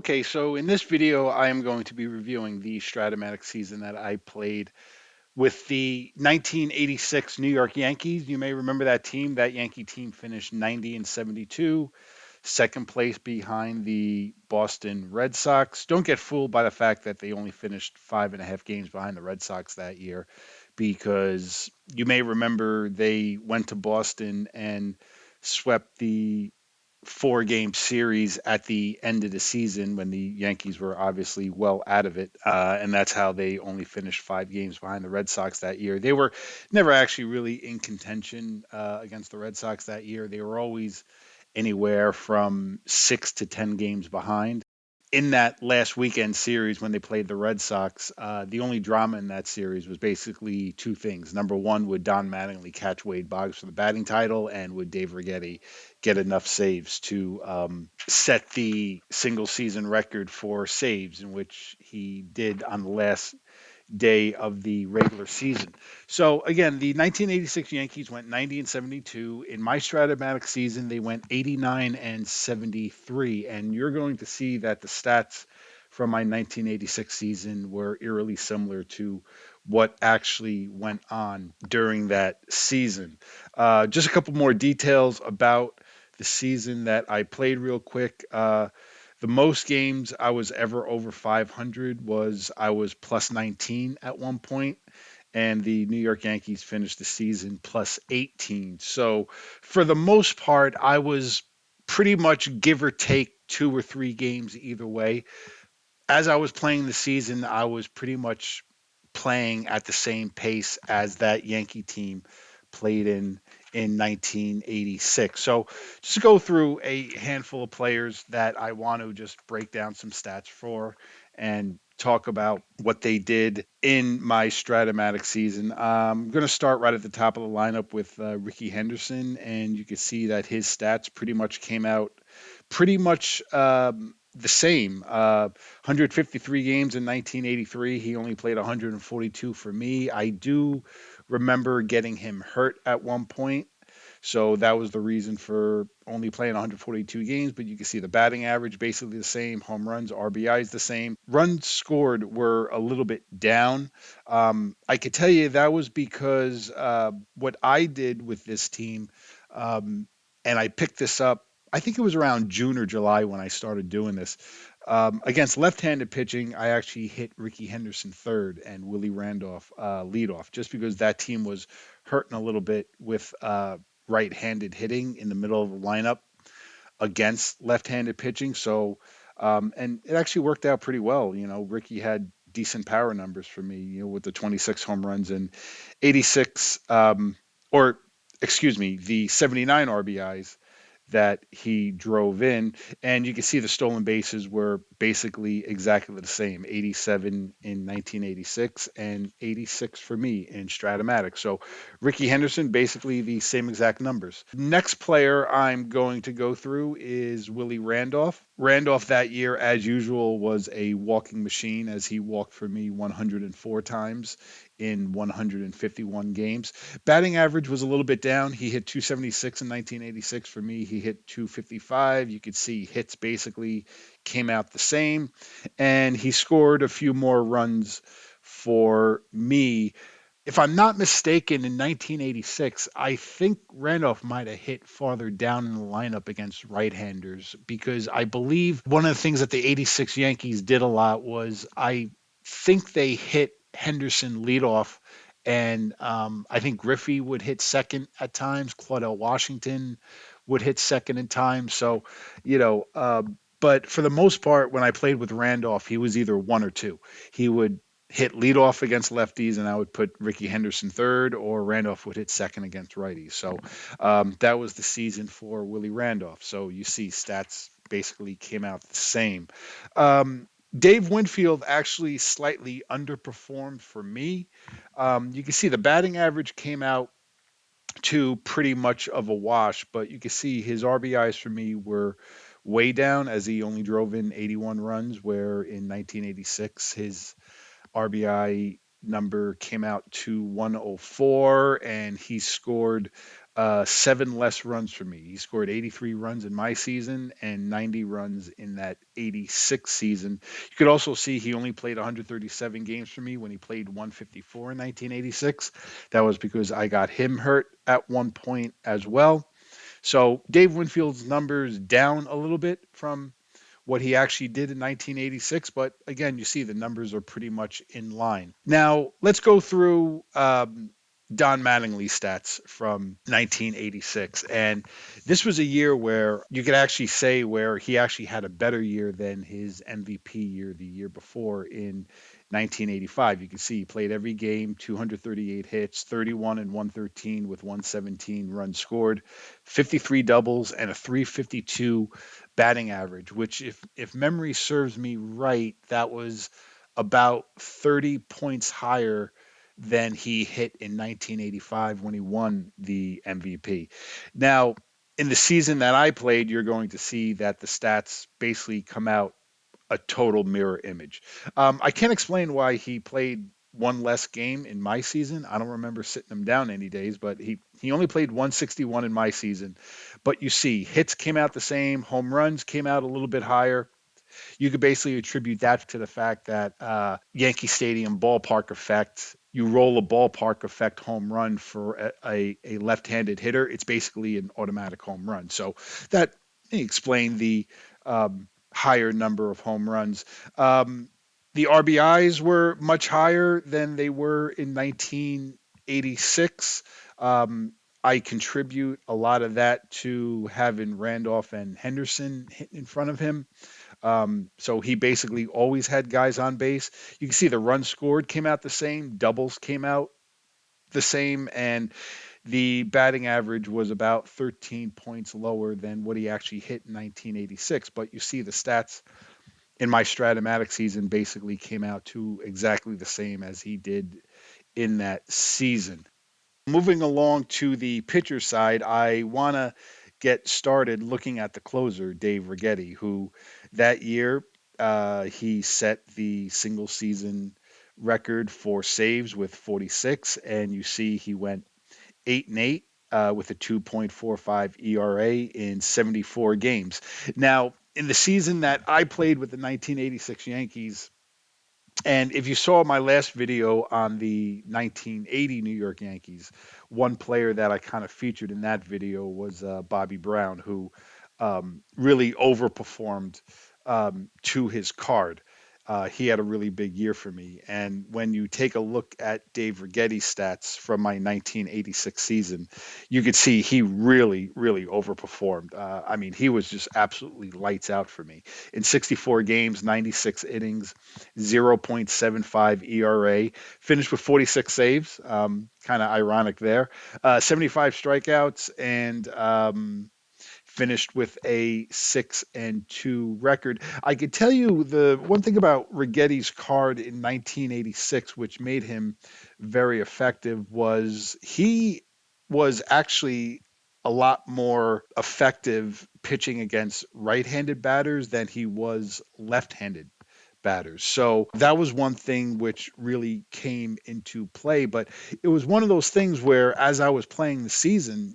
Okay, so in this video, I am going to be reviewing the Strat-O-Matic season that I played with the 1986 New York Yankees. You may remember that team. That Yankee team finished 90 and 72, second place behind the Boston Red Sox. Don't get fooled by the fact that they only finished 5.5 games behind the Red Sox that year, because you may remember they went to Boston and swept the 4-game series at the end of the season when the Yankees were obviously well out of it. And that's how they only finished 5 games behind the Red Sox that year. They were never actually really in contention against the Red Sox that year. They were always anywhere from 6 to 10 games behind. In that last weekend series when they played the Red Sox, the only drama in that series was basically two things. Number one, would Don Mattingly catch Wade Boggs for the batting title, and would Dave Righetti get enough saves to set the single season record for saves, in which he did on the last day of the regular season. So again, the 1986 Yankees went 90 and 72. In my Stratomatic season, they went 89 and 73. And you're going to see that the stats from my 1986 season were eerily similar to what actually went on during that season. Just a couple more details about the season that I played real quick. The most games I was ever over 500 was I was plus 19 at one point, and the New York Yankees finished the season plus 18. So for the most part, I was pretty much give or take 2 or 3 games either way. As I was playing the season, I was pretty much playing at the same pace as that Yankee team played in 1986. So just go through a handful of players that I want to just break down some stats for and talk about what they did in my Stratomatic season. I'm going to start right at the top of the lineup with Ricky Henderson, and you can see that his stats pretty much came out pretty much the same. 153 games in 1983. He only played 142 for me. I do remember getting him hurt at one point. So that was the reason for only playing 142 games. But you can see the batting average basically the same, home runs, RBIs the same. Runs scored were a little bit down. I could tell you that was because what I did with this team, um, and I picked this up, I think it was around June or July when I started doing this. Against left-handed pitching, I actually hit Ricky Henderson third and Willie Randolph leadoff, just because that team was hurting a little bit with right-handed hitting in the middle of the lineup against left-handed pitching. So, and it actually worked out pretty well. Ricky had decent power numbers for me, with the 26 home runs and 86, or excuse me, the 79 RBIs that he drove in. And you can see the stolen bases were basically exactly the same, 87 in 1986 and 86 for me in Stratomatic. So Ricky Henderson, basically the same exact numbers. Next player I'm going to go through is Willie Randolph. Randolph that year, as usual, was a walking machine, as he walked for me 104 times in 151 games. Batting average was a little bit down. He hit 276 in 1986 for me. He hit 255. You could see hits basically came out the same. And he scored a few more runs for me. If I'm not mistaken, in 1986, I think Randolph might have hit farther down in the lineup against right-handers, because I believe one of the things that the 86 Yankees did a lot was I think they hit Henderson leadoff, and I think Griffey would hit second at times. Claudel Washington would hit second at times. So, you know, uh, but for the most part, when I played with Randolph, he was either one or two. He would hit leadoff against lefties, and I would put Ricky Henderson third, or Randolph would hit second against righties. So that was the season for Willie Randolph. So you see, stats basically came out the same. Dave Winfield actually slightly underperformed for me. You can see the batting average came out to pretty much of a wash, but you can see his RBIs for me were way down, as he only drove in 81 runs, where in 1986 his RBI number came out to 104, and he scored seven less runs for me. He scored 83 runs in my season and 90 runs in that 86 season. You could also see he only played 137 games for me when he played 154 in 1986. That was because I got him hurt at one point as well. So Dave Winfield's numbers down a little bit from what he actually did in 1986. But again, you see the numbers are pretty much in line. Now, let's go through Don Mattingly's stats from 1986. And this was a year where you could actually say where he actually had a better year than his MVP year the year before in 1985. You can see he played every game, 238 hits, 31 and 113 with 117 runs scored, 53 doubles, and a 352 batting average, which if memory serves me right, that was about 30 points higher than he hit in 1985 when he won the MVP. Now, in the season that I played, you're going to see that the stats basically come out a total mirror image. I can't explain why he played one less game in my season. I don't remember sitting him down any days, but he only played 161 in my season. But you see, hits came out the same, home runs came out a little bit higher. You could basically attribute that to the fact that Yankee Stadium ballpark effect. You roll a ballpark effect home run for a left-handed hitter, it's basically an automatic home run. So that explained the higher number of home runs. The RBIs were much higher than they were in 1986. I contribute a lot of that to having Randolph and Henderson hitting in front of him. So he basically always had guys on base. You can see the runs scored came out the same, doubles came out the same, and the batting average was about 13 points lower than what he actually hit in 1986. But you see the stats in my Strat-O-Matic season basically came out to exactly the same as he did in that season. Moving along to the pitcher side, I want to get started looking at the closer, Dave Righetti, who that year he set the single season record for saves with 46, and you see he went 8-8 with a 2.45 ERA in 74 games. Now, in the season that I played with the 1986 Yankees, and if you saw my last video on the 1980 New York Yankees, one player that I kind of featured in that video was Bobby Brown, who really overperformed to his card. He had a really big year for me. And when you take a look at Dave Righetti's stats from my 1986 season, you could see he really, really overperformed. I mean, he was just absolutely lights out for me. In 64 games, 96 innings, 0.75 ERA, finished with 46 saves. Kind of ironic there. 75 strikeouts and finished with a 6-2 record. I could tell you the one thing about Righetti's card in 1986, which made him very effective, was he was actually a lot more effective pitching against right-handed batters than he was left-handed batters. So that was one thing which really came into play. But it was one of those things where, as I was playing the season,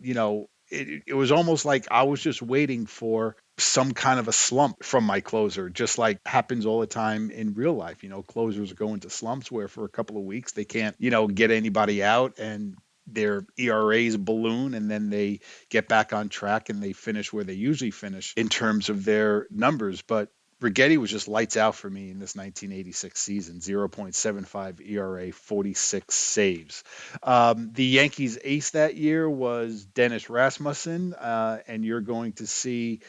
it was almost like I was just waiting for some kind of a slump from my closer, just like happens all the time in real life. Closers go into slumps where for a couple of weeks they can't, get anybody out and their ERAs balloon, and then they get back on track and they finish where they usually finish in terms of their numbers. But Righetti was just lights out for me in this 1986 season. 0.75 ERA, 46 saves. The Yankees ace that year was Dennis Rasmussen, and you're going to see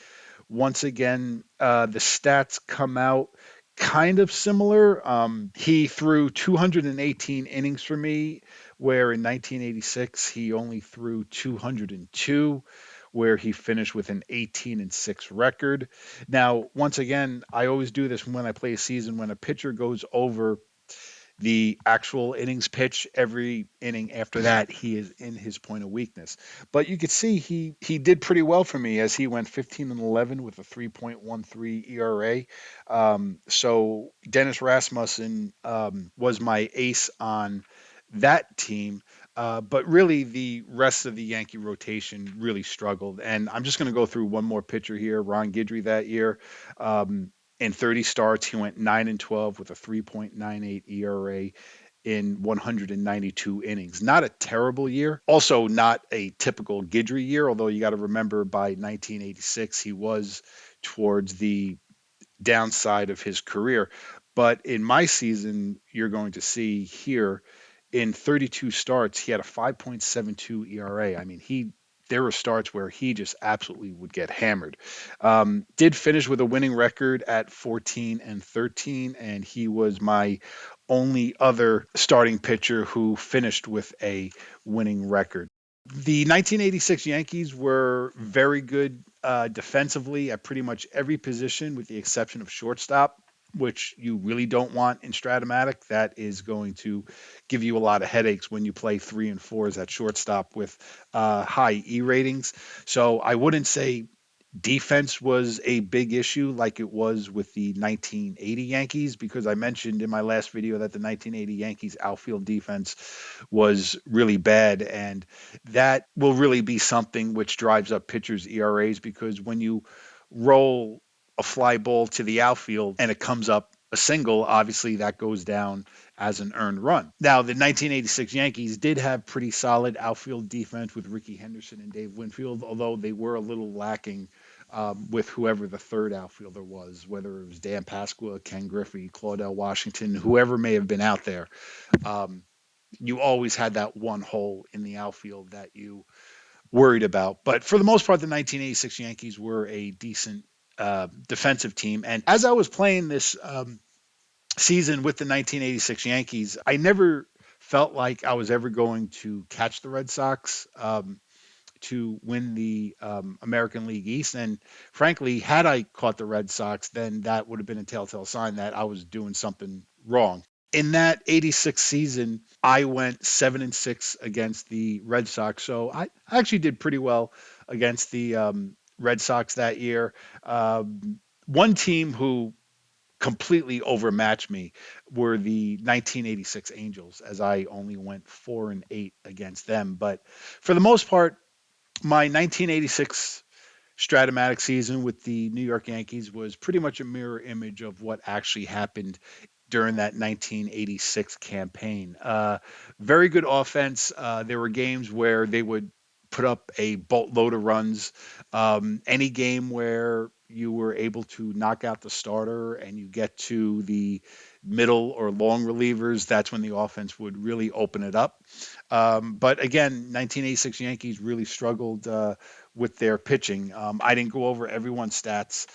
once again the stats come out kind of similar. He threw 218 innings for me, where in 1986 he only threw 202, where he finished with an 18-6 record. Now, once again, I always do this when I play a season. When a pitcher goes over the actual innings pitch, every inning after that he is in his point of weakness. But you could see he did pretty well for me as he went 15-11 with a 3.13 ERA. So Dennis Rasmussen was my ace on that team. But really, the rest of the Yankee rotation really struggled. And I'm just going to go through one more pitcher here. Ron Guidry that year, in 30 starts, he went 9-12 with a 3.98 ERA in 192 innings. Not a terrible year. Also, not a typical Guidry year. Although you got to remember, by 1986, he was towards the downside of his career. But in my season, you're going to see here in 32 starts, he had a 5.72 ERA. I mean, there were starts where he just absolutely would get hammered. Did finish with a winning record at 14-13, and he was my only other starting pitcher who finished with a winning record. The 1986 Yankees were very good defensively at pretty much every position, with the exception of shortstop, which you really don't want in Stratomatic. That is going to give you a lot of headaches when you play 3 and 4s at shortstop with high E ratings. So I wouldn't say defense was a big issue like it was with the 1980 Yankees, because I mentioned in my last video that the 1980 Yankees outfield defense was really bad, and that will really be something which drives up pitchers' ERAs, because when you roll a fly ball to the outfield and it comes up a single, obviously that goes down as an earned run. Now, the 1986 Yankees did have pretty solid outfield defense with Ricky Henderson and Dave Winfield, although they were a little lacking with whoever the third outfielder was, whether it was Dan Pasqua, Ken Griffey, Claudell Washington, whoever may have been out there. Um, you always had that one hole in the outfield that you worried about. But for the most part, the 1986 Yankees were a decent defensive team. And as I was playing this season with the 1986 Yankees, I never felt like I was ever going to catch the Red Sox to win the American League East. And frankly, had I caught the Red Sox, then that would have been a telltale sign that I was doing something wrong. In that 86 season, I went 7-6 against the Red Sox. So I actually did pretty well against the Red Sox that year. One team who completely overmatched me were the 1986 Angels, as I only went 4-8 against them. But for the most part, my 1986 Stratomatic season with the New York Yankees was pretty much a mirror image of what actually happened during that 1986 campaign. Very good offense. There were games where they would put up a boatload of runs. Any game where you were able to knock out the starter and you get to the middle or long relievers, that's when the offense would really open it up. But again, 1986 Yankees really struggled with their pitching. I didn't go over everyone's stats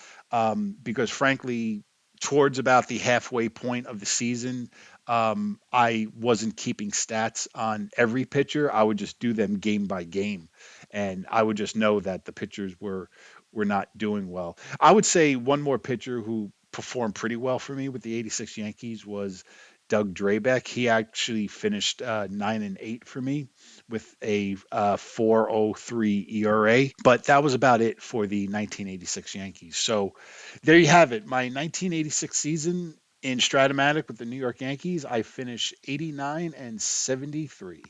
because, frankly, towards about the halfway point of the season, I wasn't keeping stats on every pitcher. I would just do them game by game, and I would just know that the pitchers were not doing well. I would say one more pitcher who performed pretty well for me with the '86 Yankees was Doug Drabeck. He actually finished 9-8 for me with a 4.03 ERA, but that was about it for the 1986 Yankees. So there you have it. My 1986 season in Stratomatic with the New York Yankees, I finished 89-73.